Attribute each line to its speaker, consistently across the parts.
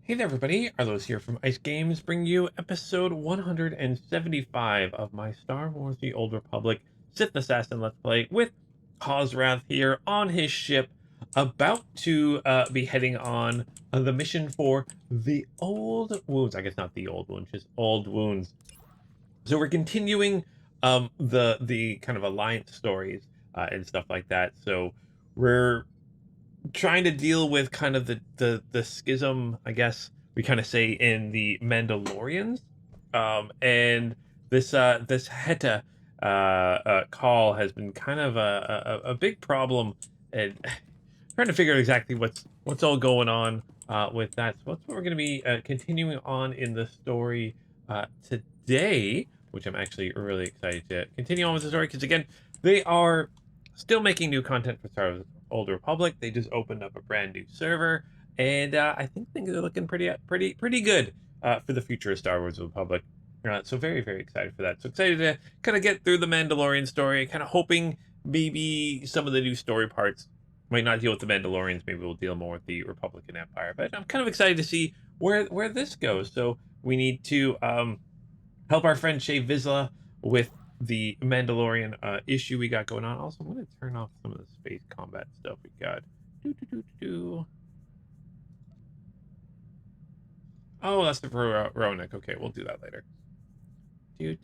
Speaker 1: Hey there, everybody. Arlos here from Ice Games, bringing you episode 175 of my Star Wars The Old Republic Sith Assassin Let's Play with Kozrath here on his ship, about to be heading on the mission for the Old Wounds. I guess not the Old Wounds, just Old Wounds. So we're continuing the kind of alliance stories and stuff like that. So we're trying to deal with kind of the schism, I guess we kind of say, in the Mandalorians, and this Heta call has been kind of a big problem, and trying to figure out exactly what's all going on with that. So that's what we're going to be continuing on in the story today, which I'm actually really excited to continue on with the story, because again, they are still making new content for Star Wars Old Republic. They just opened up a brand new server, and I think things are looking pretty good for the future of Star Wars Republic. So very excited for that. So excited to kind of get through the Mandalorian story. Kind of hoping maybe some of the new story parts might not deal with the Mandalorians. Maybe we'll deal more with the Republican Empire. But I'm kind of excited to see where this goes. So we need to help our friend Shay Vizsla with the Mandalorian issue we got going on. Also, I'm going to turn off some of the space combat stuff we got. Oh, that's the Ronick. Okay, we'll do that later. And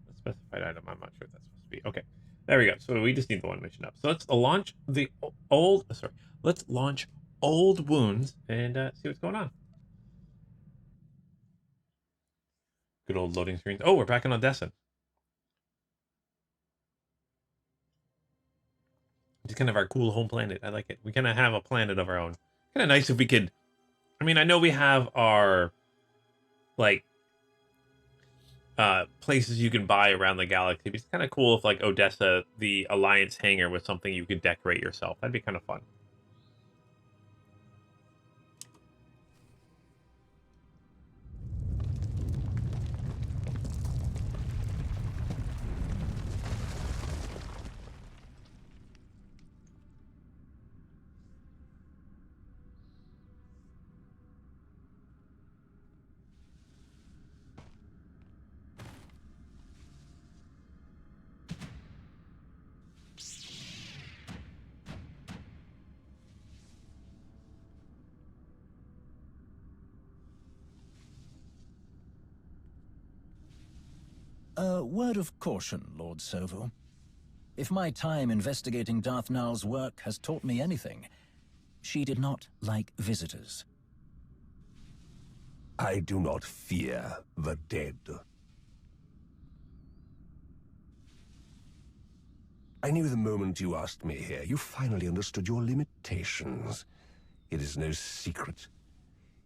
Speaker 1: the specified item, I'm not sure if that's supposed to be. Okay, there we go. So we just need the one mission up. So let's launch let's launch Old Wounds and see what's going on. Good old loading screens. Oh, we're back in Odessa. It's kind of our cool home planet. I like it. We kind of have a planet of our own. Kind of nice if we could. I mean, I know we have our like places you can buy around the galaxy, but it's kind of cool if like Odessa, the Alliance hangar, was something you could decorate yourself. That'd be kind of fun.
Speaker 2: A word of caution, Lord Sovo. If my time investigating Darth Nulls' work has taught me anything, she did not like visitors.
Speaker 3: I do not fear the dead. I knew the moment you asked me here, you finally understood your limitations. It is no secret.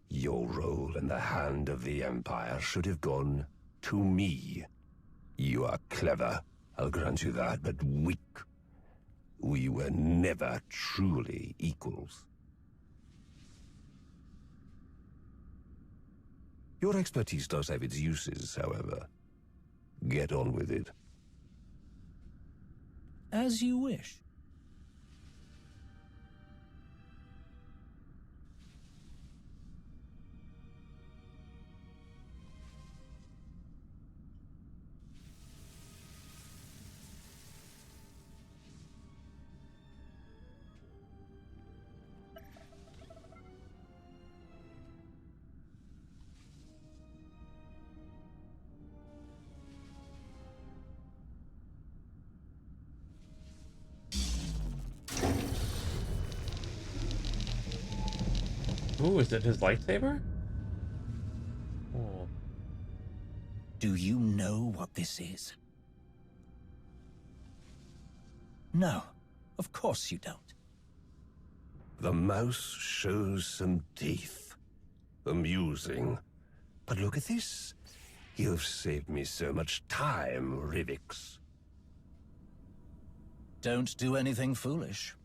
Speaker 3: Your role in the hand of the Empire should have gone to me. You are clever, I'll grant you that, but weak. We were never truly equals. Your expertise does have its uses, however. Get on with it.
Speaker 2: As you wish.
Speaker 1: Ooh, is it his lightsaber? Oh.
Speaker 2: Do you know what this is? No, of course you don't.
Speaker 3: The mouse shows some teeth. Amusing. But look at this. You've saved me so much time, Rivix.
Speaker 2: Don't do anything foolish.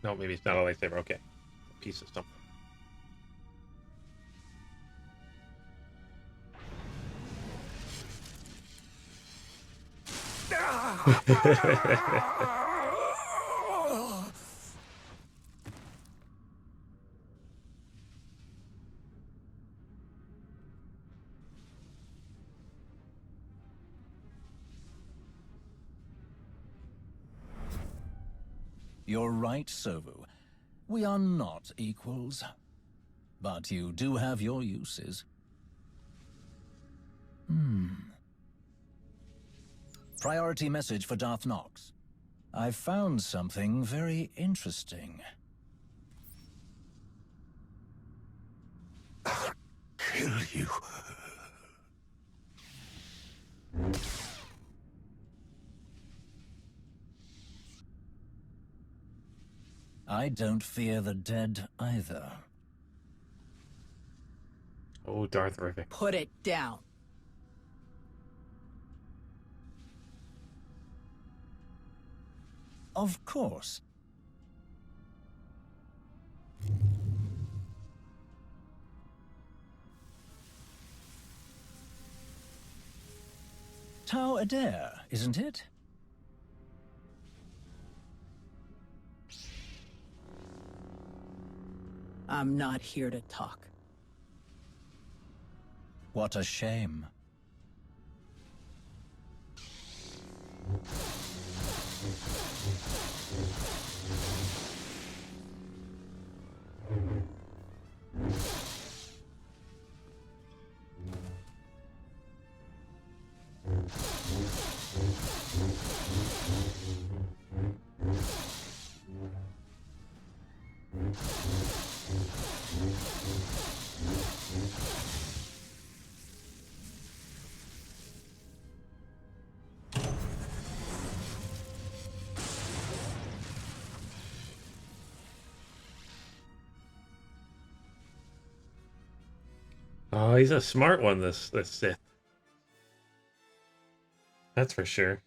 Speaker 1: No, maybe it's not a lightsaber. Okay, a piece of something.
Speaker 2: You're right, Sovu. We are not equals. But you do have your uses. Priority message for Darth Nox. I found something very interesting.
Speaker 3: Kill you.
Speaker 2: I don't fear the dead either.
Speaker 1: Oh, Darth Rivic.
Speaker 4: Put it down.
Speaker 2: Of course. Tau Adair, isn't it?
Speaker 4: I'm not here to talk.
Speaker 2: What a shame.
Speaker 1: Oh, he's a smart one, this Sith. That's for sure.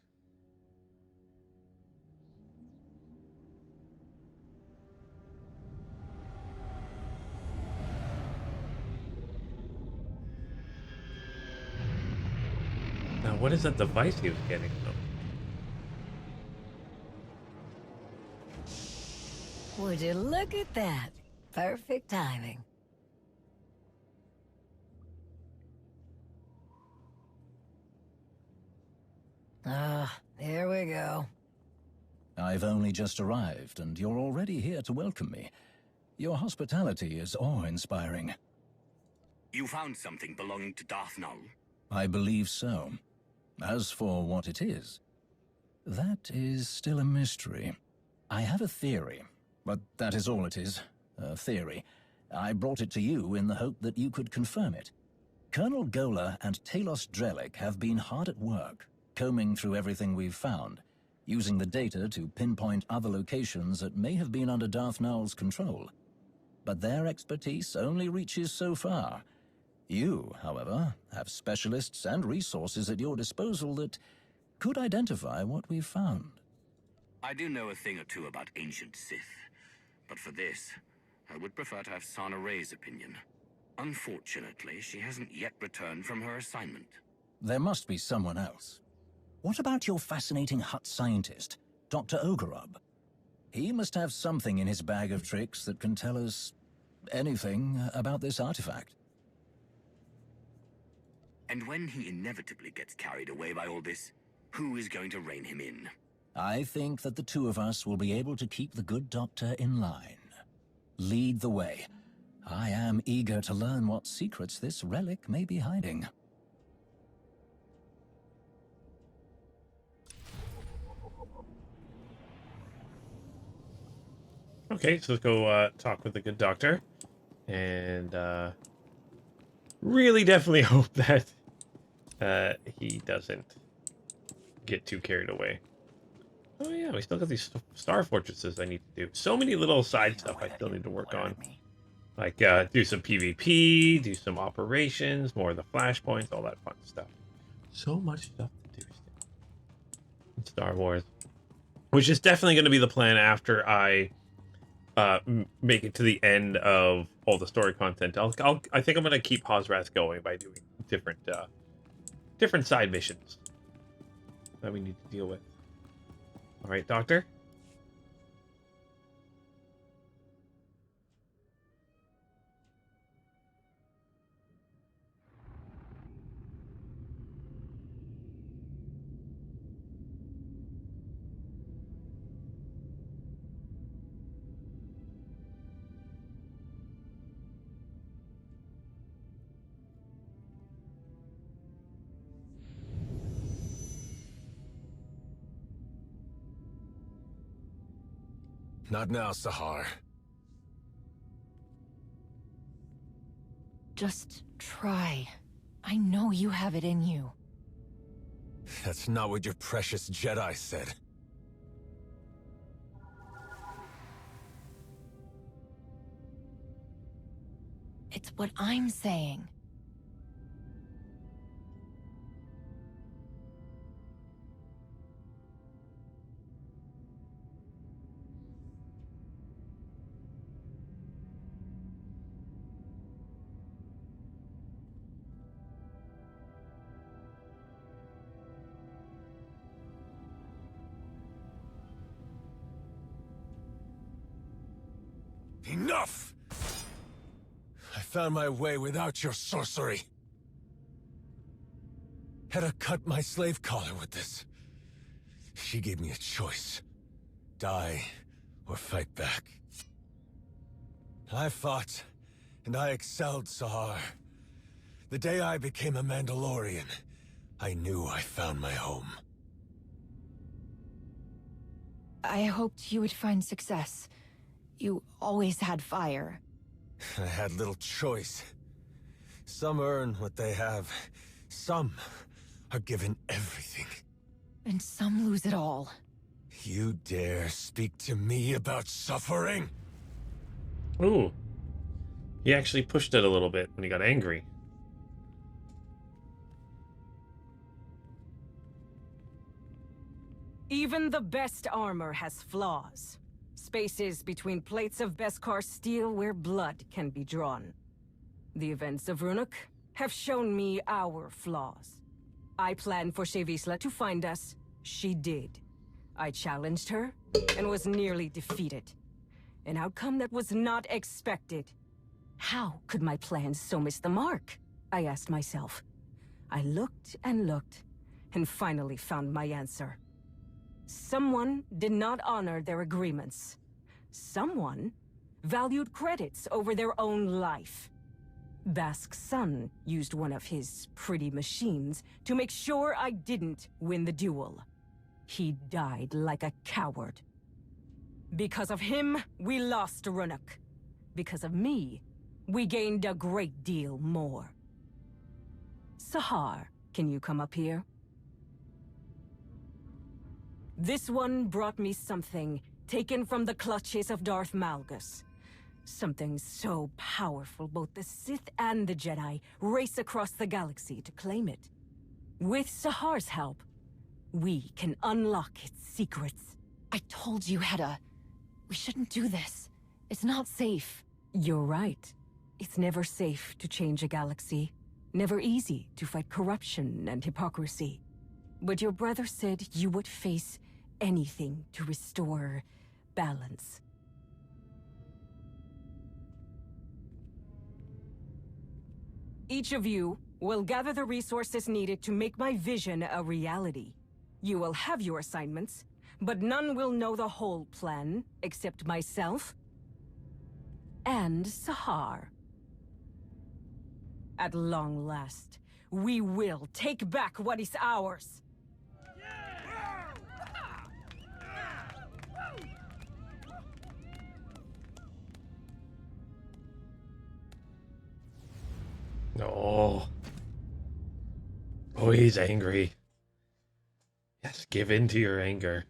Speaker 1: Now, what is that device he was getting, though?
Speaker 5: Would you look at that? Perfect timing. Ah, here we go.
Speaker 2: I've only just arrived, and you're already here to welcome me. Your hospitality is awe-inspiring.
Speaker 6: You found something belonging to Darth Null?
Speaker 2: I believe so. As for what it is, that is still a mystery. I have a theory, but that is all it is. A theory. I brought it to you in the hope that you could confirm it. Colonel Gola and Talos Drellick have been hard at work, combing through everything we've found, using the data to pinpoint other locations that may have been under Darth Null's control. But their expertise only reaches so far. You, however, have specialists and resources at your disposal that could identify what we've found.
Speaker 6: I do know a thing or two about ancient Sith, but for this, I would prefer to have Sana Ray's opinion. Unfortunately, she hasn't yet returned from her assignment.
Speaker 2: There must be someone else. What about your fascinating Hutt scientist, Dr. Ogorob? He must have something in his bag of tricks that can tell us anything about this artifact.
Speaker 6: And when he inevitably gets carried away by all this, who is going to rein him in?
Speaker 2: I think that the two of us will be able to keep the good doctor in line. Lead the way. I am eager to learn what secrets this relic may be hiding.
Speaker 1: Okay, so let's go talk with the good doctor. And really definitely hope that he doesn't get too carried away. Oh yeah, we still got these star fortresses I need to do. So many little side stuff I still need to work on. Like do some PvP, do some operations, more of the flashpoints, all that fun stuff. So much stuff to do still in Star Wars. Which is definitely going to be the plan after I make it to the end of all the story content. I think I'm going to keep Hosrath going by doing different side missions that we need to deal with. All right, Doctor?
Speaker 7: Not now, Sahar.
Speaker 8: Just try. I know you have it in you.
Speaker 7: That's not what your precious Jedi said.
Speaker 8: It's what I'm saying.
Speaker 7: Enough! I found my way without your sorcery. Hera cut my slave collar with this. She gave me a choice. Die or fight back. I fought, and I excelled, Sahar. The day I became a Mandalorian, I knew I found my home.
Speaker 8: I hoped you would find success. You always had fire.
Speaker 7: I had little choice. Some earn what they have. Some are given everything.
Speaker 8: And some lose it all.
Speaker 7: You dare speak to me about suffering?
Speaker 1: Ooh. He actually pushed it a little bit when he got angry.
Speaker 9: Even the best armor has flaws. Spaces between plates of Beskar steel where blood can be drawn. The events of Runuk have shown me our flaws. I planned for Shevisla to find us. She did. I challenged her and was nearly defeated. An outcome that was not expected. How could my plans so miss the mark? I asked myself. I looked and looked, and finally found my answer. Someone did not honor their agreements. Someone valued credits over their own life. Bask's son used one of his pretty machines to make sure I didn't win the duel. He died like a coward. Because of him, we lost Runuk. Because of me, we gained a great deal more. Sahar, can you come up here? This one brought me something taken from the clutches of Darth Malgus. Something so powerful both the Sith and the Jedi race across the galaxy to claim it. With Sahar's help, we can unlock its secrets.
Speaker 8: I told you, Hedda. We shouldn't do this. It's not safe.
Speaker 9: You're right. It's never safe to change a galaxy. Never easy to fight corruption and hypocrisy. But your brother said you would face anything to restore balance. Each of you will gather the resources needed to make my vision a reality. You will have your assignments, but none will know the whole plan except myself and Sahar. At long last, we will take back what is ours.
Speaker 1: Oh. Oh, he's angry. Yes, give in to your anger.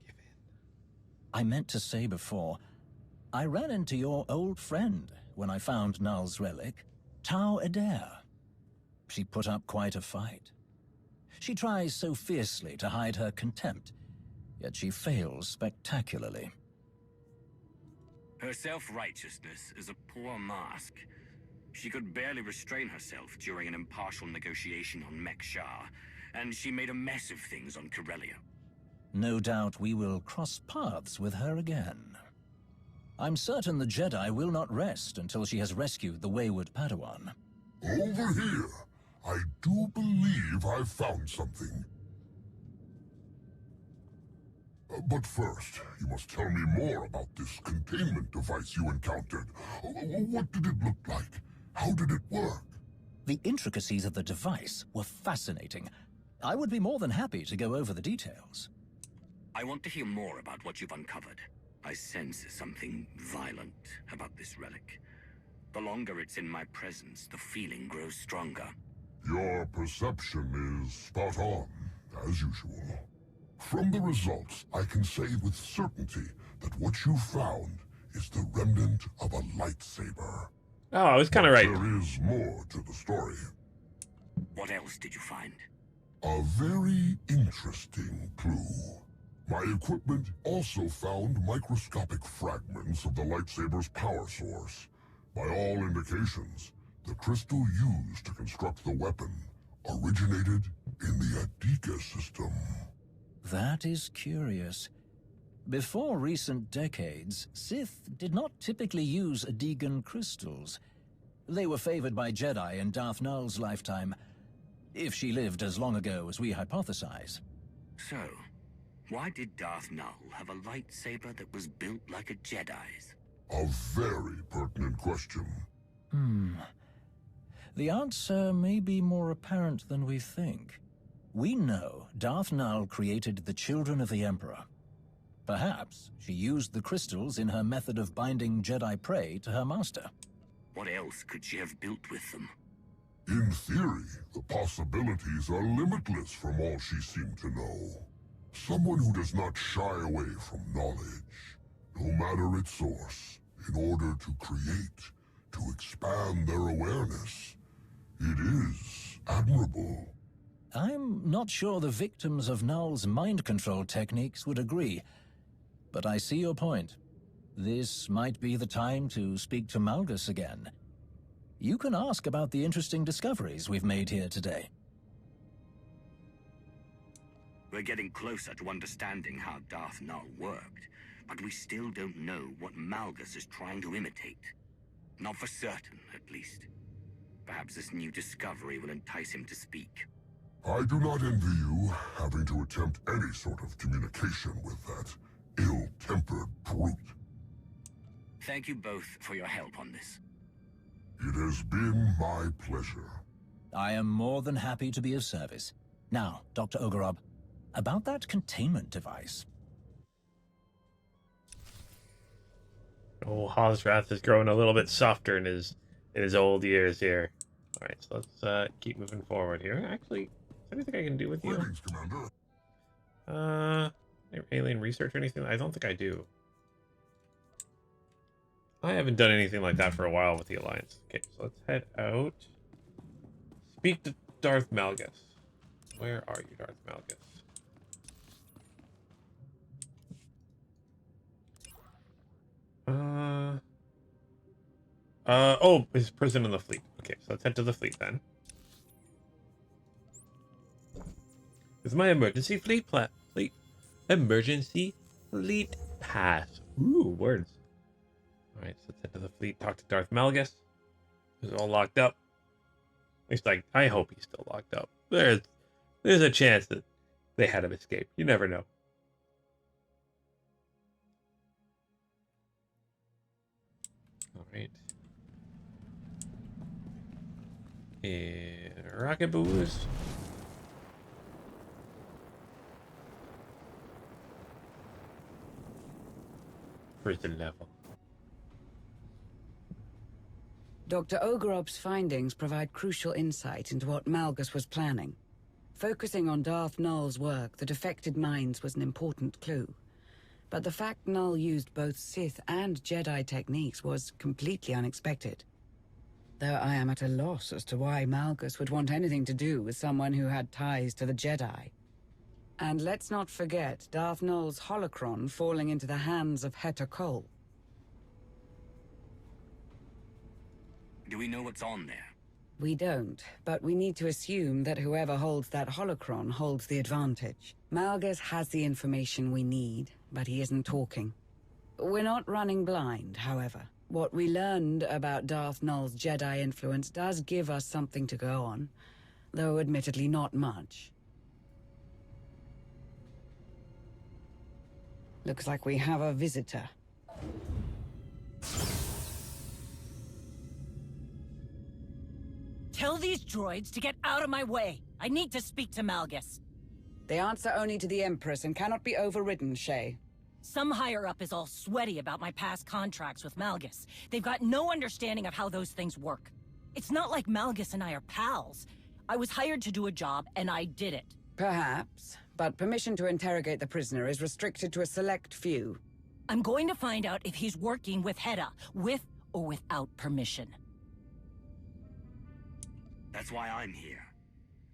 Speaker 1: Give in.
Speaker 2: I meant to say before, I ran into your old friend when I found Null's relic, Tau Adair. She put up quite a fight. She tries so fiercely to hide her contempt, yet she fails spectacularly.
Speaker 6: Her self-righteousness is a poor mask. She could barely restrain herself during an impartial negotiation on Mek-Shar, and she made a mess of things on Corellia.
Speaker 2: No doubt we will cross paths with her again. I'm certain the Jedi will not rest until she has rescued the wayward Padawan.
Speaker 10: Over here. I do believe I've found something. But first, you must tell me more about this containment device you encountered. What did it look like? How did it work?
Speaker 2: The intricacies of the device were fascinating. I would be more than happy to go over the details.
Speaker 6: I want to hear more about what you've uncovered. I sense something violent about this relic. The longer it's in my presence, the feeling grows stronger.
Speaker 10: Your perception is spot on, as usual. From the results, I can say with certainty that what you found is the remnant of a lightsaber.
Speaker 1: Oh, I was kind of right.
Speaker 10: There is more to the story.
Speaker 6: What else did you find?
Speaker 10: A very interesting clue. My equipment also found microscopic fragments of the lightsaber's power source. By all indications, the crystal used to construct the weapon originated in the Adika system.
Speaker 2: That is curious. Before recent decades, Sith did not typically use Adigan crystals. They were favored by Jedi in Darth Nulls' lifetime, if she lived as long ago as we hypothesize.
Speaker 6: So, why did Darth Null have a lightsaber that was built like a Jedi's?
Speaker 10: A very pertinent question.
Speaker 2: The answer may be more apparent than we think. We know Darth Null created the Children of the Emperor. Perhaps she used the crystals in her method of binding Jedi prey to her master.
Speaker 6: What else could she have built with them?
Speaker 10: In theory, the possibilities are limitless from all she seemed to know. Someone who does not shy away from knowledge, no matter its source, in order to create, to expand their awareness. It is admirable.
Speaker 2: I'm not sure the victims of Null's mind control techniques would agree, but I see your point. This might be the time to speak to Malgus again. You can ask about the interesting discoveries we've made here today.
Speaker 6: We're getting closer to understanding how Darth Null worked, but we still don't know what Malgus is trying to imitate. Not for certain, at least. Perhaps this new discovery will entice him to speak.
Speaker 10: I do not envy you having to attempt any sort of communication with that ill-tempered brute.
Speaker 6: Thank you both for your help on this.
Speaker 10: It has been my pleasure.
Speaker 2: I am more than happy to be of service. Now, Dr. Ogorob, about that containment device.
Speaker 1: Oh, Hosrath is growing a little bit softer in his old years here. All right, so let's keep moving forward here. Actually, is there anything I can do with you?
Speaker 10: Greetings, Commander.
Speaker 1: Alien research or anything? I don't think I do. I haven't done anything like that for a while with the Alliance. Okay, so let's head out. Speak to Darth Malgus. Where are you, Darth Malgus? Oh, his prison in the fleet. Okay, so let's head to the fleet then. This is my emergency emergency fleet pass. Ooh, words. Alright, so let's head to the fleet, talk to Darth Malgus. He's all locked up. At least I hope he's still locked up. There's a chance that they had him escape. You never know. Alright. Rocket boost. Prison level.
Speaker 11: Dr. Ogorob's findings provide crucial insight into what Malgus was planning. Focusing on Darth Null's work, the defected minds was an important clue. But the fact Null used both Sith and Jedi techniques was completely unexpected. Though I am at a loss as to why Malgus would want anything to do with someone who had ties to the Jedi. And let's not forget Darth Null's holocron falling into the hands of Heta Kol.
Speaker 6: Do we know what's on there?
Speaker 11: We don't, but we need to assume that whoever holds that holocron holds the advantage. Malgus has the information we need, but he isn't talking. We're not running blind, however. What we learned about Darth Null's Jedi influence does give us something to go on, though admittedly not much. Looks like we have a visitor.
Speaker 12: Tell these droids to get out of my way. I need to speak to Malgus.
Speaker 11: They answer only to the Empress and cannot be overridden, Shay.
Speaker 12: Some higher-up is all sweaty about my past contracts with Malgus. They've got no understanding of how those things work. It's not like Malgus and I are pals. I was hired to do a job, and I did it.
Speaker 11: Perhaps, but permission to interrogate the prisoner is restricted to a select few.
Speaker 12: I'm going to find out if he's working with Hedda, with or without permission.
Speaker 6: That's why I'm here.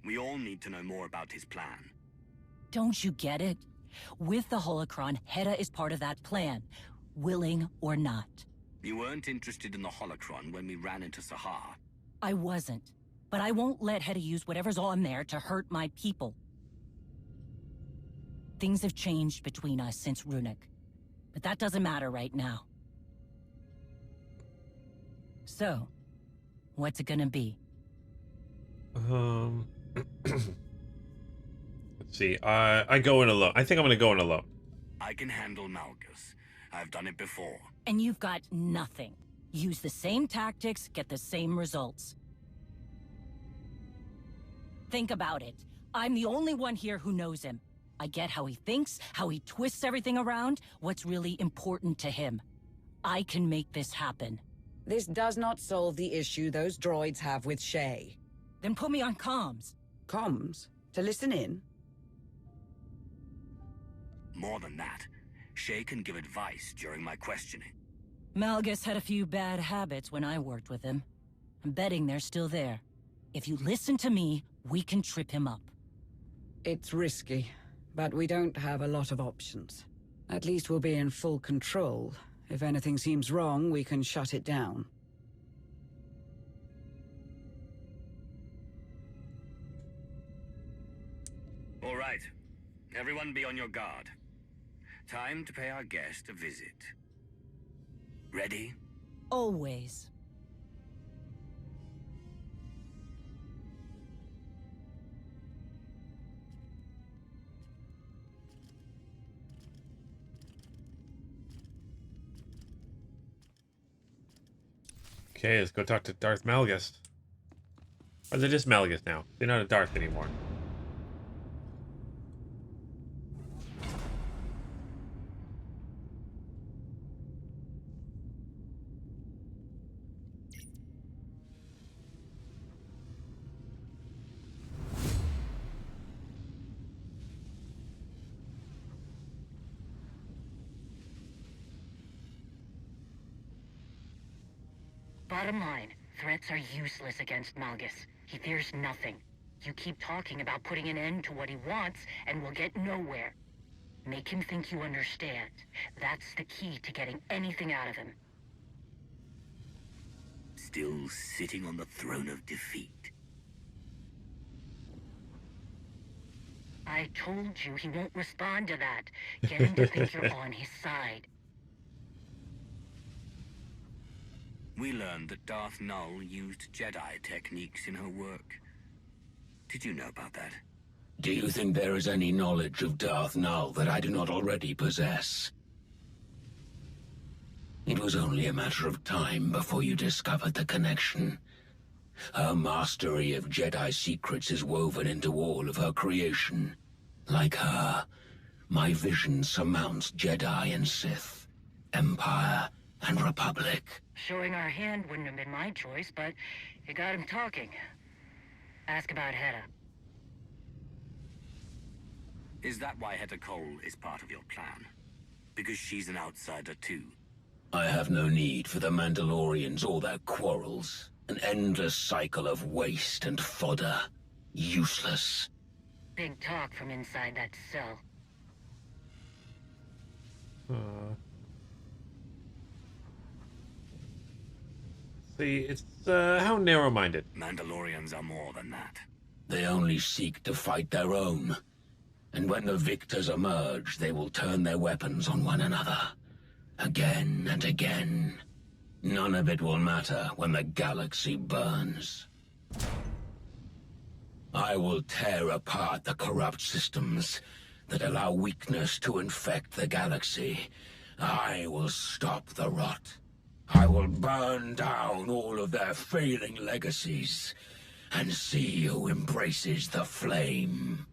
Speaker 6: We all need to know more about his plan.
Speaker 12: Don't you get it? With the holocron, Hedda is part of that plan, willing or not.
Speaker 6: You weren't interested in the holocron when we ran into Sahar.
Speaker 12: I wasn't, but I won't let Hedda use whatever's on there to hurt my people. Things have changed between us since Runic, but that doesn't matter right now. So, what's it gonna be?
Speaker 1: Let's see. I go in alone. I think I'm gonna go in alone.
Speaker 6: I can handle Malgus. I've done it before.
Speaker 12: And you've got nothing. Use the same tactics, get the same results. Think about it. I'm the only one here who knows him. I get how he thinks, how he twists everything around, what's really important to him. I can make this happen.
Speaker 11: This does not solve the issue those droids have with Shay.
Speaker 12: Then put me on comms.
Speaker 11: Comms? To listen in?
Speaker 6: More than that, Shay can give advice during my questioning.
Speaker 12: Malgus had a few bad habits when I worked with him. I'm betting they're still there. If you listen to me, we can trip him up.
Speaker 11: It's risky, but we don't have a lot of options. At least we'll be in full control. If anything seems wrong, we can shut it down.
Speaker 6: All right. Everyone be on your guard. Time to pay our guest a visit. Ready?
Speaker 12: Always.
Speaker 1: Okay, let's go talk to Darth Malgus. Or they're just Malgus now. They're not a Darth anymore.
Speaker 13: Bottom line, threats are useless against Malgus. He fears nothing. You keep talking about putting an end to what he wants, and we'll get nowhere. Make him think you understand. That's the key to getting anything out of him.
Speaker 6: Still sitting on the throne of defeat.
Speaker 13: I told you he won't respond to that. Get him to think you're on his side.
Speaker 6: We learned that Darth Null used Jedi techniques in her work. Did you know about that?
Speaker 14: Do you think there is any knowledge of Darth Null that I do not already possess? It was only a matter of time before you discovered the connection. Her mastery of Jedi secrets is woven into all of her creation. Like her, my vision surmounts Jedi and Sith, Empire and Republic.
Speaker 13: Showing our hand wouldn't have been my choice, but it got him talking. Ask about Hedda.
Speaker 6: Is that why Hedda Cole is part of your plan? Because she's an outsider too?
Speaker 14: I have no need for the Mandalorians or their quarrels. An endless cycle of waste and fodder. Useless.
Speaker 13: Big talk from inside that cell.
Speaker 1: See, it's how narrow-minded.
Speaker 6: Mandalorians are more than that.
Speaker 14: They only seek to fight their own. And when the victors emerge, they will turn their weapons on one another. Again and again. None of it will matter when the galaxy burns. I will tear apart the corrupt systems that allow weakness to infect the galaxy. I will stop the rot. I will burn down all of their failing legacies and see who embraces the flame.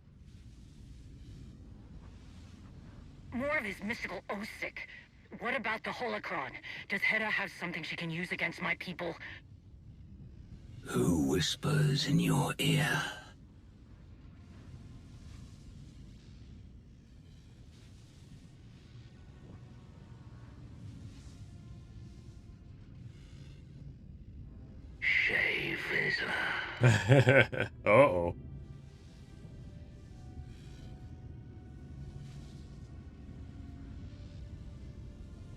Speaker 13: more of his mystical Osic. What about the holocron? Does Hera have something she can use against my people?
Speaker 14: Who whispers in your ear? Shave Vizsla.
Speaker 1: Uh-oh.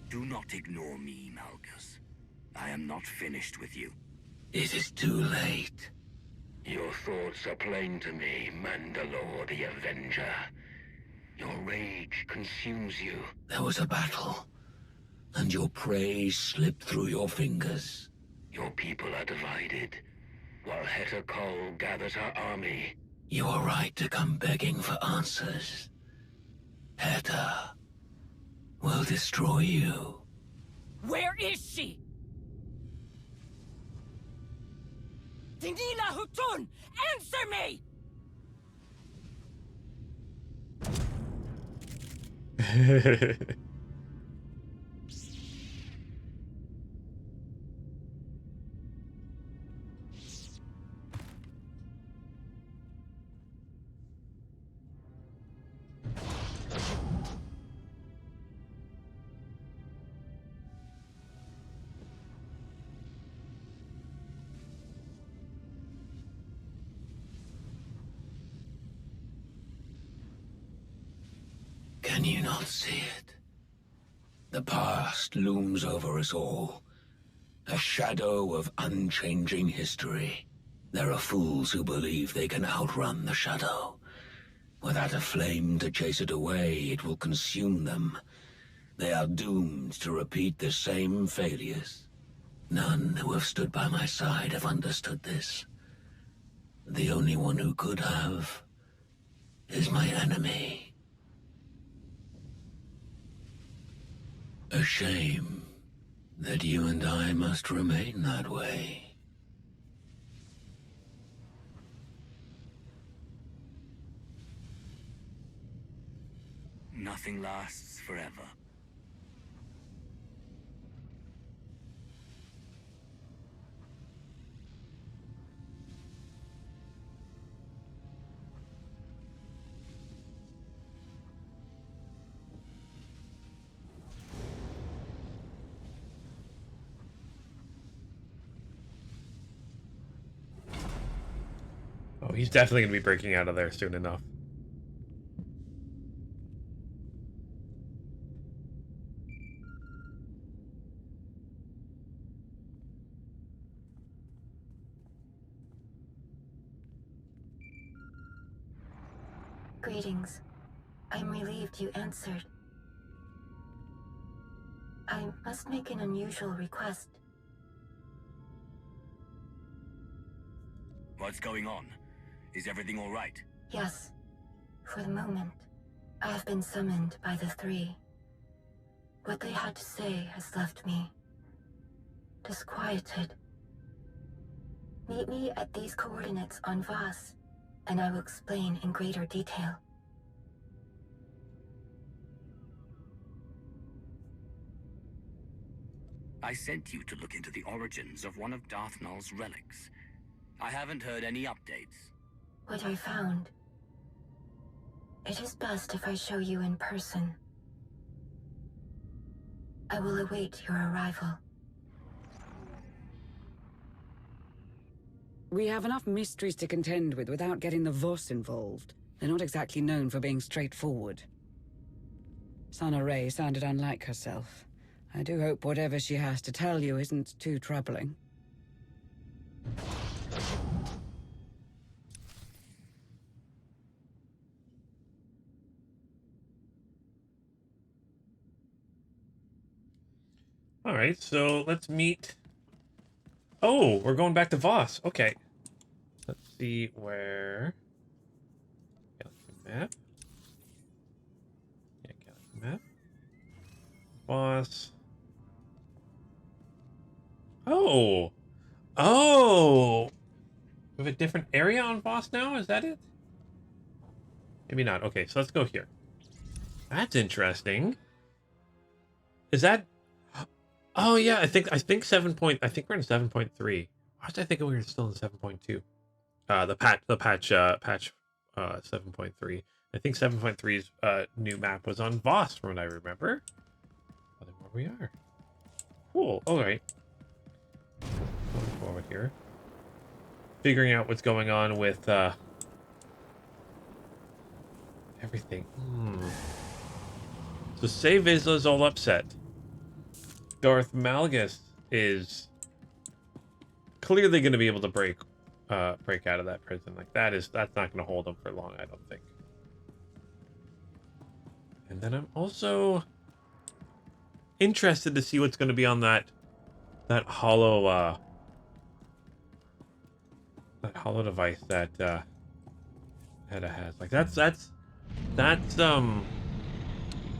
Speaker 6: Do not ignore me, Malgus. I am not finished with you.
Speaker 14: It is too late. Your thoughts are plain to me, Mandalore the Avenger. Your rage consumes you. There was a battle, and your prey slipped through your fingers. Your people are divided, while Heta Kol gathers her army. You are right to come begging for answers. Heta will destroy you.
Speaker 12: Where is she? Dinila Hutun! Answer me!
Speaker 14: Can you not see it? The past looms over us all. A shadow of unchanging history. There are fools who believe they can outrun the shadow. Without a flame to chase it away, it will consume them. They are doomed to repeat the same failures. None who have stood by my side have understood this. The only one who could have is my enemy. A shame that you and I must remain that way.
Speaker 6: Nothing lasts forever.
Speaker 1: Oh, he's definitely going to be breaking out of there soon enough.
Speaker 15: Greetings. I'm relieved you answered. I must make an unusual request.
Speaker 6: What's going on? Is everything all right?
Speaker 15: Yes. For the moment, I have been summoned by the three. What they had to say has left me disquieted. Meet me at these coordinates on Voss, and I will explain in greater detail.
Speaker 6: I sent you to look into the origins of one of Darth Nulls' relics. I haven't heard any updates.
Speaker 15: What I found. It is best if I show you in person. I will await your arrival.
Speaker 11: We have enough mysteries to contend with without getting the Voss involved. They're not exactly known for being straightforward. Sana Ray sounded unlike herself. I do hope whatever she has to tell you isn't too troubling.
Speaker 1: All right, so let's meet. Oh, we're going back to Voss. Okay. Let's see where. Galaxy map. Yeah, galaxy map. Voss. Oh. Oh. We have a different area on Voss now? Is that it? Maybe not. Okay, so let's go here. That's interesting. Is that? Oh yeah, I think 7 point. I think we're in 7.3. Why was I thinking we were still in 7.2? Patch 7.3. I think 7.3's new map was on Voss, from what I remember. Well, then where we are. Cool. All right. Going forward here, figuring out what's going on with everything. So say Vizsla's all upset. Darth Malgus is clearly going to be able to break out of that prison. Like that's not going to hold him for long, I don't think. And then I'm also interested to see what's going to be on that hollow device that Hedda has. Like that's I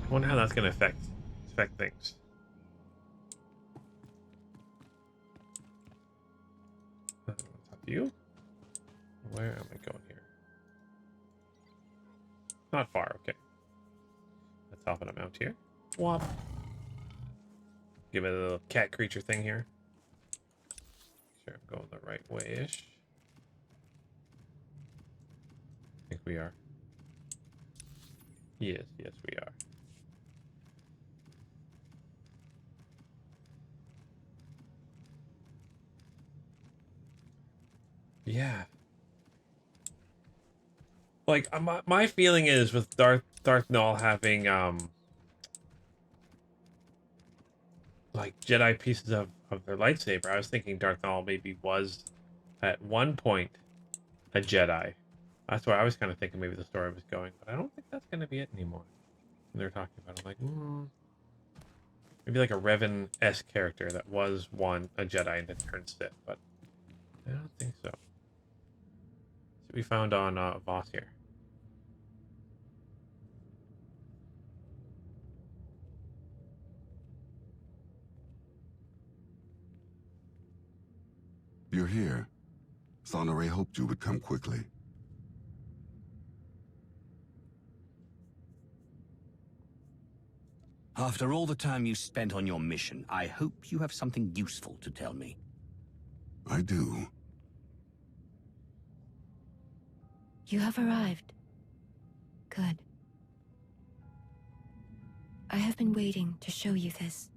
Speaker 1: wonder how that's going to affect things. What's up, you? Where am I going here? Not far. Okay. Let's hop on a mount here. Whop. Give it a little cat creature thing here. Sure, I'm going the right way-ish. I think we are. Yes, we are. Yeah. Like my feeling is with Darth Null having like Jedi pieces of their lightsaber, I was thinking Darth Null maybe was at one point a Jedi. That's where I was kind of thinking maybe the story was going, but I don't think that's going to be it anymore. When they're talking about it, I'm like, maybe like a Revan-esque character that was a Jedi and then turned Sith, but I don't think so. See what we found on Voss here.
Speaker 16: You're here. Sonore hoped you would come quickly.
Speaker 6: After all the time you spent on your mission, I hope you have something useful to tell me.
Speaker 16: I do.
Speaker 15: You have arrived. Good. I have been waiting to show you this.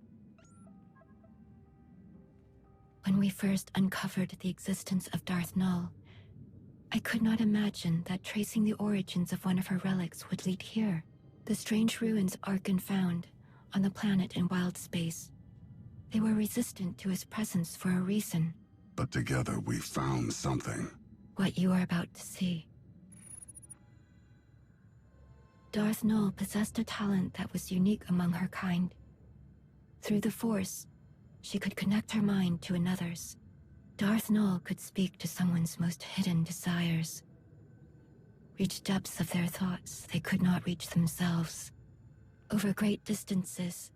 Speaker 15: When we first uncovered the existence of Darth Null, I could not imagine that tracing the origins of one of her relics would lead here. The strange ruins Arkin found on the planet in wild space. They were resistant to his presence for a reason.
Speaker 16: But together we found something.
Speaker 15: What you are about to see. Darth Null possessed a talent that was unique among her kind. Through the Force, she could connect her mind to another's. Darth Null could speak to someone's most hidden desires. Reach depths of their thoughts they could not reach themselves. Over great distances,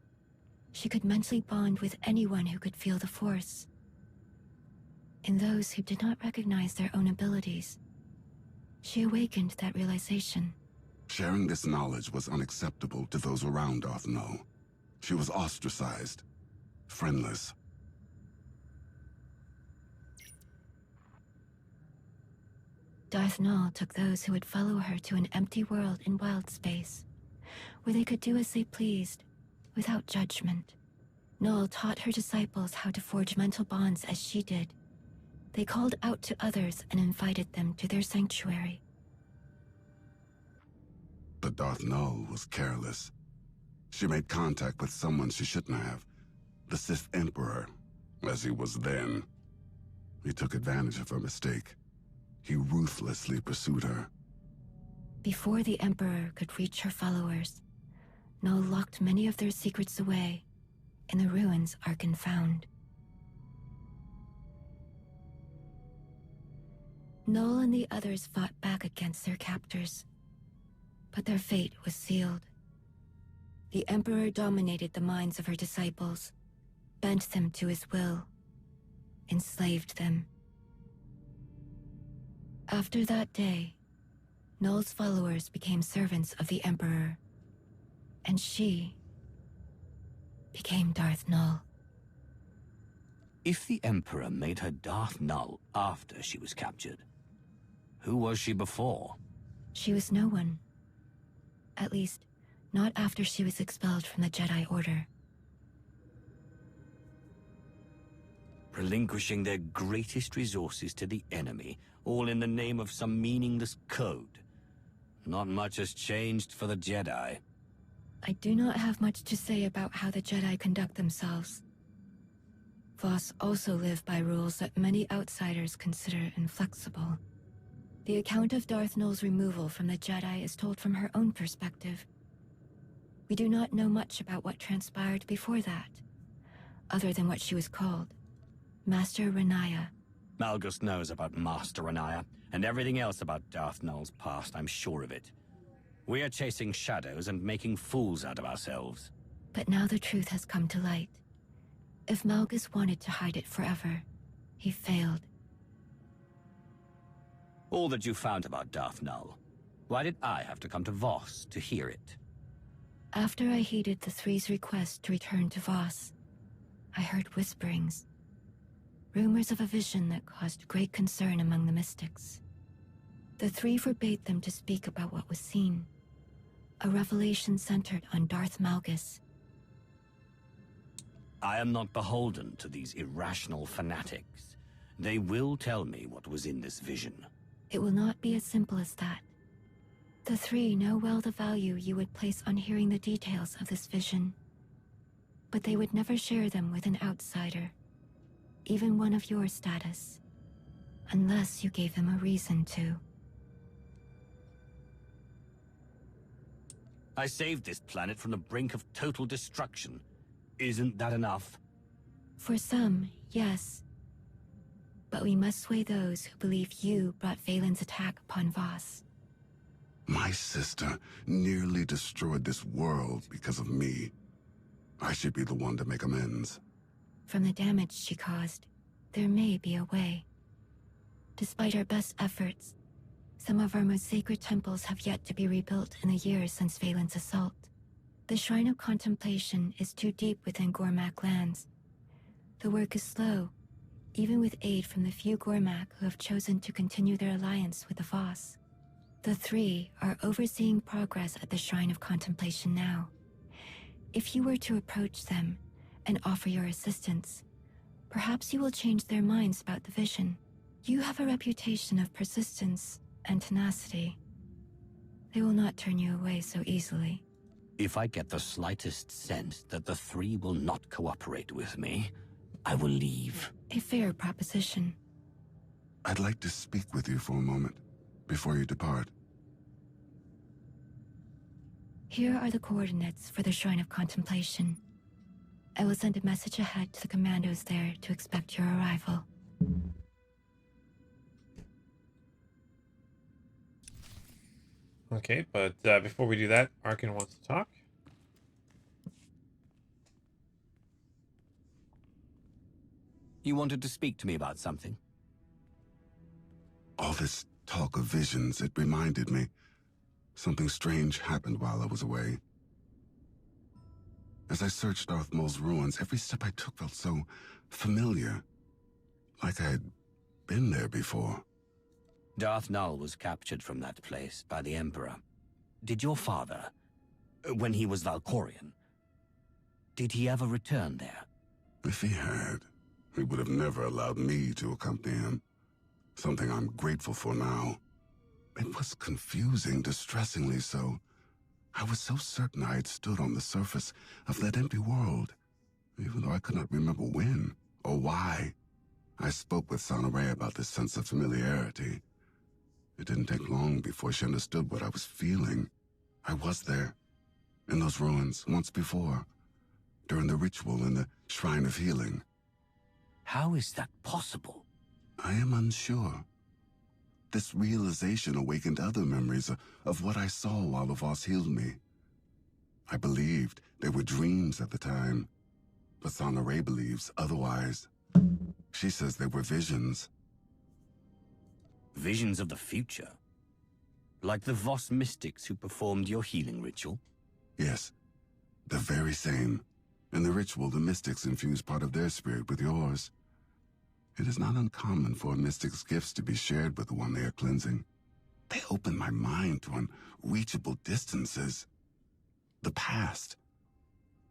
Speaker 15: she could mentally bond with anyone who could feel the Force. In those who did not recognize their own abilities, she awakened that realization.
Speaker 16: Sharing this knowledge was unacceptable to those around Darth Null. She was ostracized, friendless.
Speaker 15: Darth Null took those who would follow her to an empty world in wild space, where they could do as they pleased, without judgment. Null taught her disciples how to forge mental bonds as she did. They called out to others and invited them to their sanctuary.
Speaker 16: But Darth Null was careless. She made contact with someone she shouldn't have. The Sith Emperor, as he was then. He took advantage of her mistake. He ruthlessly pursued her.
Speaker 15: Before the Emperor could reach her followers, Null locked many of their secrets away in the ruins Arkin found. Null and the others fought back against their captors, but their fate was sealed. The Emperor dominated the minds of her disciples, bent them to his will, enslaved them. After that day, Null's followers became servants of the Emperor. And she became Darth Null.
Speaker 6: If the Emperor made her Darth Null after she was captured, who was she before?
Speaker 15: She was no one. At least, not after she was expelled from the Jedi Order.
Speaker 6: Relinquishing their greatest resources to the enemy, all in the name of some meaningless code. Not much has changed for the Jedi.
Speaker 15: I do not have much to say about how the Jedi conduct themselves. Voss also live by rules that many outsiders consider inflexible. The account of Darth Null's removal from the Jedi is told from her own perspective. We do not know much about what transpired before that, other than what she was called, Master Renaya.
Speaker 6: Malgus knows about Master Renaya, and everything else about Darth Null's past, I'm sure of it. We are chasing shadows and making fools out of ourselves.
Speaker 15: But now the truth has come to light. If Malgus wanted to hide it forever, he failed.
Speaker 6: All that you found about Darth Null, why did I have to come to Voss to hear it?
Speaker 15: After I heeded the Three's request to return to Voss, I heard whisperings. Rumors of a vision that caused great concern among the mystics. The Three forbade them to speak about what was seen. A revelation centered on Darth Malgus.
Speaker 6: I am not beholden to these irrational fanatics. They will tell me what was in this vision.
Speaker 15: It will not be as simple as that. The Three know well the value you would place on hearing the details of this vision. But they would never share them with an outsider, even one of your status, unless you gave them a reason to.
Speaker 6: I saved this planet from the brink of total destruction. Isn't that enough?
Speaker 15: For some, yes. But we must sway those who believe you brought Valen's attack upon Voss.
Speaker 16: My sister nearly destroyed this world because of me. I should be the one to make amends.
Speaker 15: From the damage she caused, there may be a way. Despite our best efforts, some of our most sacred temples have yet to be rebuilt in the years since Valen's assault. The Shrine of Contemplation is too deep within Gormak lands. The work is slow, even with aid from the few Gormak who have chosen to continue their alliance with the Voss. The Three are overseeing progress at the Shrine of Contemplation now. If you were to approach them and offer your assistance, perhaps you will change their minds about the vision. You have a reputation of persistence and tenacity. They will not turn you away so easily.
Speaker 6: If I get the slightest sense that the Three will not cooperate with me, I will leave.
Speaker 15: A fair proposition.
Speaker 16: I'd like to speak with you for a moment, before you depart.
Speaker 15: Here are the coordinates for the Shrine of Contemplation. I will send a message ahead to the commandos there to expect your arrival.
Speaker 1: Okay, but before we do that, Arkin wants to talk.
Speaker 6: You wanted to speak to me about something?
Speaker 16: All this talk of visions, it reminded me. Something strange happened while I was away. As I searched Darth Maul's ruins, every step I took felt so familiar. Like I had been there before.
Speaker 6: Darth Null was captured from that place by the Emperor. Did your father, when he was Valkorian, did he ever return there?
Speaker 16: If he had, he would have never allowed me to accompany him. Something I'm grateful for now. It was confusing, distressingly so. I was so certain I had stood on the surface of that empty world, even though I could not remember when or why. I spoke with Sonoray about this sense of familiarity. It didn't take long before she understood what I was feeling. I was there, in those ruins, once before, during the ritual in the Shrine of Healing.
Speaker 6: How is that possible?
Speaker 16: I am unsure. This realization awakened other memories of what I saw while the Voss healed me. I believed they were dreams at the time, but Sonoray believes otherwise. She says they were visions.
Speaker 6: Visions of the future? Like the Voss mystics who performed your healing ritual?
Speaker 16: Yes, The very same. In the ritual, the mystics infuse part of their spirit with yours. It is not uncommon for a mystic's gifts to be shared with the one they are cleansing. They open my mind to unreachable distances. The past.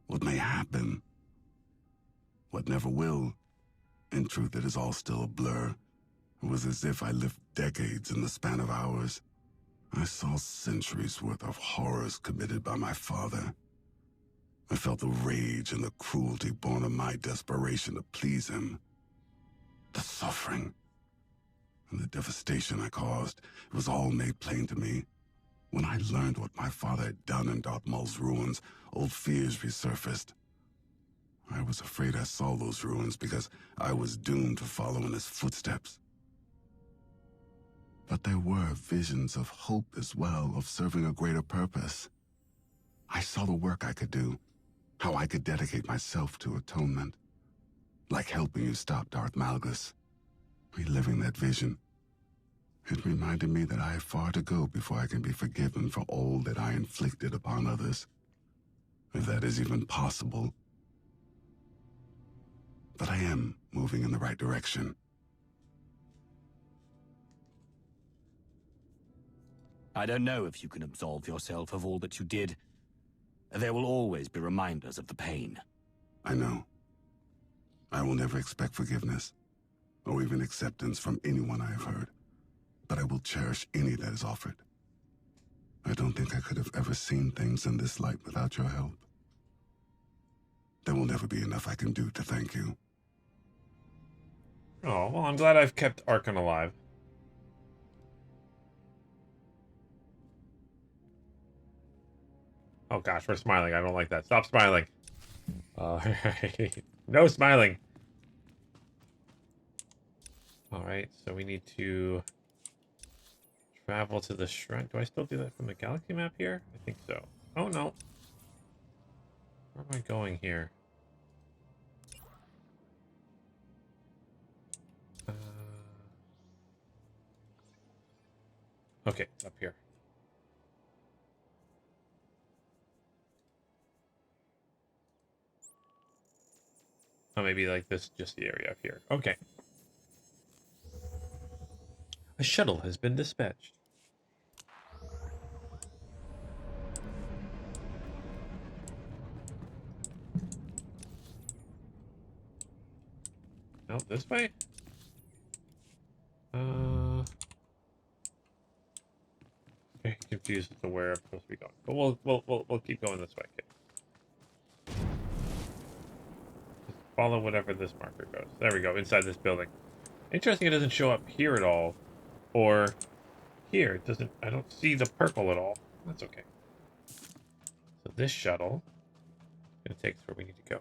Speaker 16: What may happen. What never will. In truth, it is all still a blur. It was as if I lived decades in the span of hours. I saw centuries worth of horrors committed by my father. I felt the rage and the cruelty born of my desperation to please him. The suffering and the devastation I caused, it was all made plain to me. When I learned what my father had done in Darth Maul's ruins, old fears resurfaced. I was afraid I saw those ruins because I was doomed to follow in his footsteps. But there were visions of hope as well, of serving a greater purpose. I saw the work I could do, how I could dedicate myself to atonement. Like helping you stop Darth Malgus. Reliving that vision, it reminded me that I have far to go before I can be forgiven for all that I inflicted upon others. If that is even possible. But I am moving in the right direction.
Speaker 6: I don't know if you can absolve yourself of all that you did. There will always be reminders of the pain.
Speaker 16: I know. I will never expect forgiveness, or even acceptance from anyone I have hurt. But I will cherish any that is offered. I don't think I could have ever seen things in this light without your help. There will never be enough I can do to thank you.
Speaker 1: Oh, well, I'm glad I've kept Archon alive. Oh gosh, we're smiling. I don't like that. Stop smiling. Alright. No smiling. Alright, so we need to travel to the shrine. Do I still do that from the galaxy map here? I think so. Oh no. Where am I going here? Okay, it's up here. Oh, maybe like this, just the area up here. Okay. A shuttle has been dispatched. No, this way? Okay, confused as to where I'm supposed to be going. But we'll keep going this way. Okay. Just follow whatever this marker goes. There we go, inside this building. Interesting it doesn't show up here at all. Or here. It doesn't, I don't see the purple at all. That's okay. So this shuttle is gonna take us where we need to go.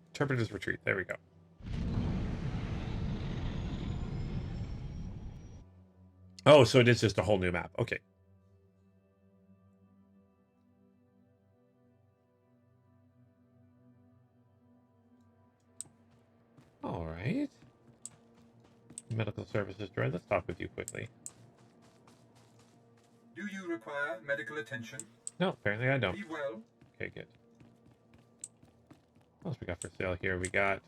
Speaker 1: Interpreter's retreat. There we go. Oh, so it is just a whole new map. Okay. All right. Medical services droid. Let's talk with you quickly.
Speaker 17: Do you require medical attention?
Speaker 1: No, apparently I don't.
Speaker 17: Be well.
Speaker 1: Okay, good. What else we got for sale here? We got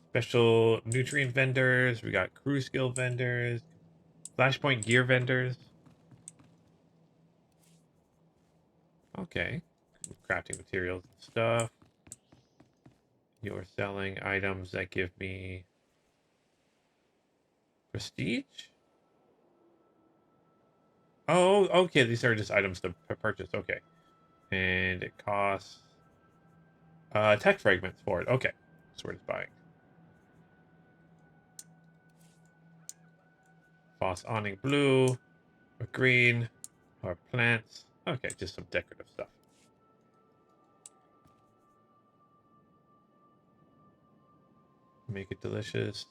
Speaker 1: special nutrient vendors. We got crew skill vendors. Flashpoint gear vendors. Okay. Crafting materials and stuff. You're selling items that give me prestige? Oh, okay. These are just items to purchase. Okay. And it costs tech fragments for it. Okay. So we're just buying. Boss awning blue or green or plants. Okay, just some decorative stuff. Make it delicious.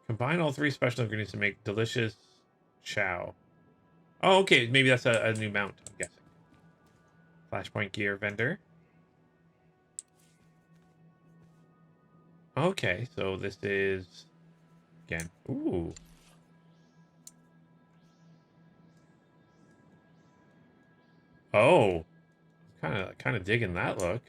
Speaker 1: Combine all three special ingredients to make delicious chow. Oh, okay. Maybe that's a new mount, I'm guessing. Flashpoint gear vendor. Okay, so this is again. Ooh. Oh. Kind of digging that look.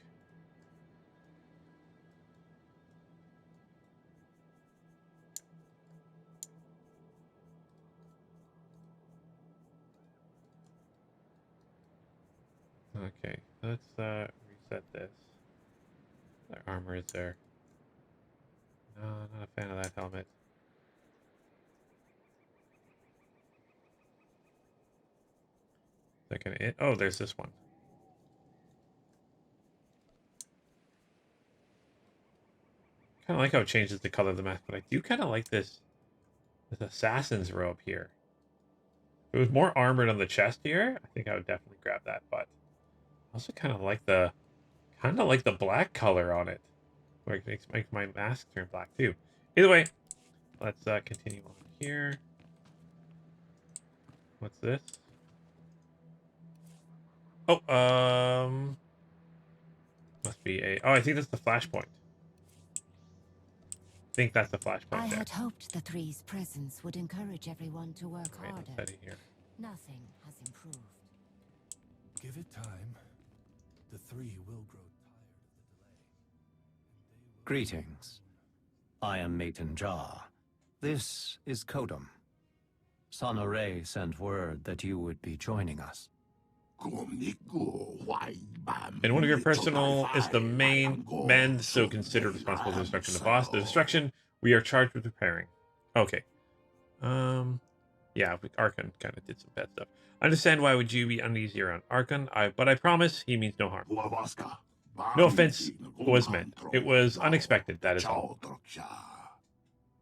Speaker 1: Okay, let's reset this. What armor is there? No, not a fan of that helmet. Is that gonna it? Oh, there's this one. Kind of like how it changes the color of the mask, but I do kind of like this assassin's robe here. If it was more armored on the chest here, I think I would definitely grab that. But I also kind of like the black color on it, where it makes my mask turn black too. Either way, let's continue on here. What's this? Oh, must be a. Oh, I think that's the flashpoint. I think that's the flashpoint.
Speaker 18: I had hoped the Three's presence would encourage everyone to work harder.
Speaker 1: Here.
Speaker 18: Nothing has improved.
Speaker 7: Give it time. The Three will grow tired of the delay.
Speaker 19: Greetings. I am Maton Jar. This is Kodum. Sonore sent word that you would be joining us.
Speaker 1: And one of your personal is the main men, so considered responsible for the destruction of Voss. The destruction we are charged with repairing. Okay. Yeah, Arkon kind of did some bad stuff. I understand why would you be uneasy around Arkon, but I promise he means no harm. No offense was meant. It was unexpected, that is all.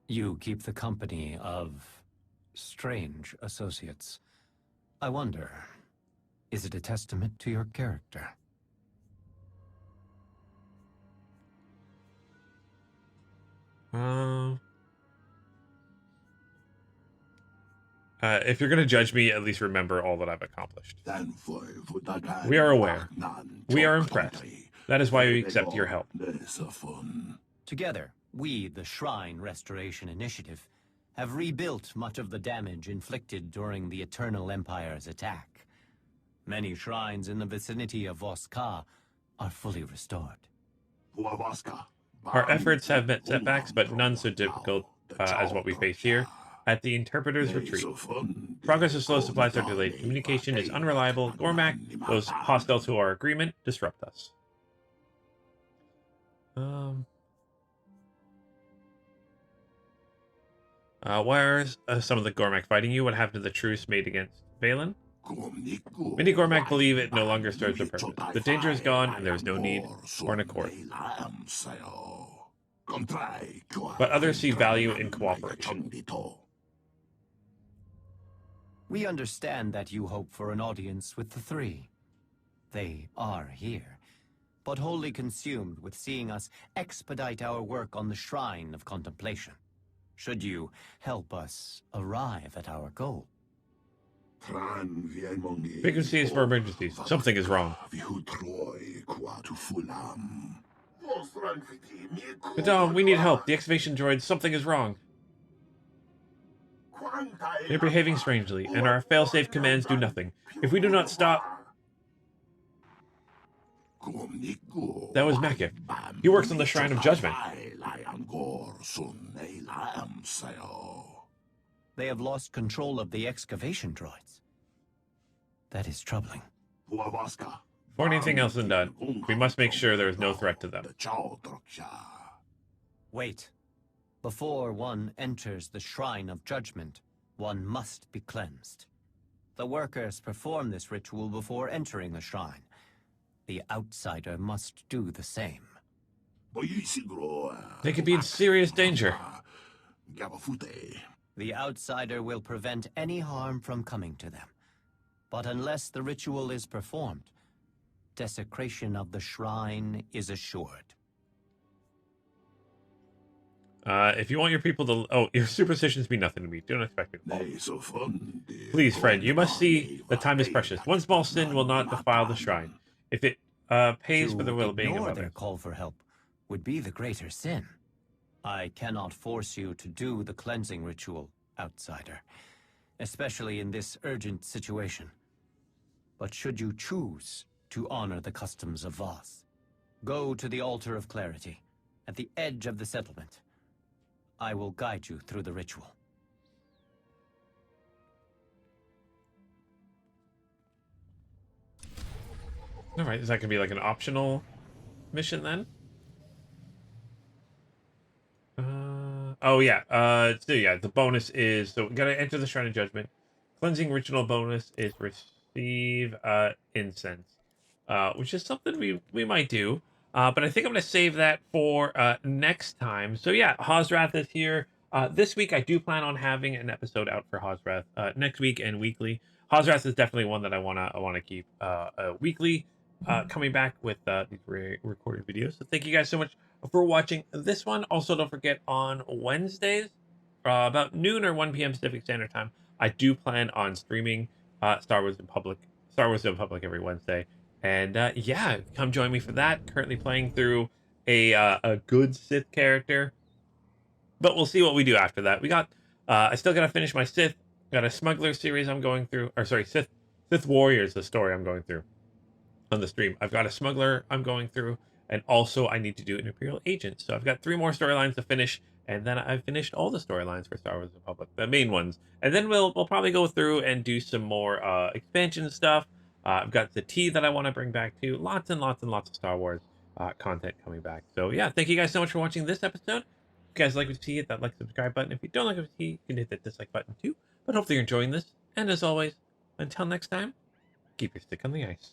Speaker 19: You keep the company of strange associates. I wonder, is it a testament to your character?
Speaker 1: If you're going to judge me, at least remember all that I've accomplished. We are aware. We are impressed. That is why we accept your help.
Speaker 19: Together, we, the Shrine Restoration Initiative, have rebuilt much of the damage inflicted during the Eternal Empire's attack. Many shrines in the vicinity of Voss-Ka are fully restored.
Speaker 1: Our efforts have met setbacks, but none so difficult as what we face here at the Interpreter's Retreat. Progress is slow, supplies are delayed, communication is unreliable, Gormak, those hostile to our agreement, disrupt us. Why are some of the Gormak fighting you? What happened to the truce made against Valen? Many Gormak believe it no longer serves their purpose. The danger is gone, and there is no need for an accord. But others see value in cooperation.
Speaker 19: We understand that you hope for an audience with the Three. They are here, but wholly consumed with seeing us expedite our work on the Shrine of Contemplation. Should you help us arrive at our goal?
Speaker 1: Vacancies for emergencies. Something is wrong. Madame, we need help. The excavation droid, something is wrong. They're behaving strangely, and our failsafe commands do nothing. If we do not stop... That was Makif. He works on the Shrine of Judgment.
Speaker 19: They have lost control of the excavation droids. That is troubling.
Speaker 1: Before anything else is done, we must make sure there is no threat to them.
Speaker 19: Wait. Before one enters the Shrine of Judgment, one must be cleansed. The workers perform this ritual before entering the shrine. The outsider must do the same.
Speaker 1: They could be in serious danger.
Speaker 19: The outsider will prevent any harm from coming to them. But unless the ritual is performed, desecration of the shrine is assured.
Speaker 1: If you want your people to... Oh, your superstitions mean nothing to me. Don't expect me to fall. Please, friend, you must see that time is precious. One small sin will not defile the shrine. If it pays for the well-being of others.
Speaker 19: Their call for help would be the greater sin. I cannot force you to do the cleansing ritual, outsider, especially in this urgent situation. But should you choose to honor the customs of Voss, go to the Altar of Clarity, at the edge of the settlement. I will guide you through the ritual.
Speaker 1: All right, is that gonna be like an optional mission then? Oh yeah. So yeah, the bonus is, so we gotta enter the Shrine of Judgment. Cleansing ritual bonus is receive incense, which is something we might do. But I think I'm gonna save that for next time. So yeah, Hosrath is here. This week I do plan on having an episode out for Hosrath. Next week and weekly. Hosrath is definitely one that I wanna keep weekly. Coming back with these recorded videos. So thank you guys so much for watching this one. Also, don't forget on Wednesdays, about noon or 1 p.m. Pacific Standard Time, I do plan on streaming Star Wars in Public every Wednesday. And yeah, come join me for that. Currently playing through a good Sith character, but we'll see what we do after that. We got I still gotta finish my Sith. Got a Smuggler series I'm going through, or sorry, Sith Warriors, the story I'm going through on the stream. I've got a Smuggler I'm going through, and also I need to do an Imperial Agent. So I've got 3 more storylines to finish, and then I've finished all the storylines for Star Wars Republic, the main ones. And then we'll probably go through and do some more expansion stuff. I've got the tea that I want to bring back to. Lots and lots and lots of Star Wars content coming back. So yeah, thank you guys so much for watching this episode. If you guys like what you see, hit that like, subscribe button. If you don't like what you see, you can hit that dislike button too. But hopefully you're enjoying this. And as always, until next time, keep your stick on the ice.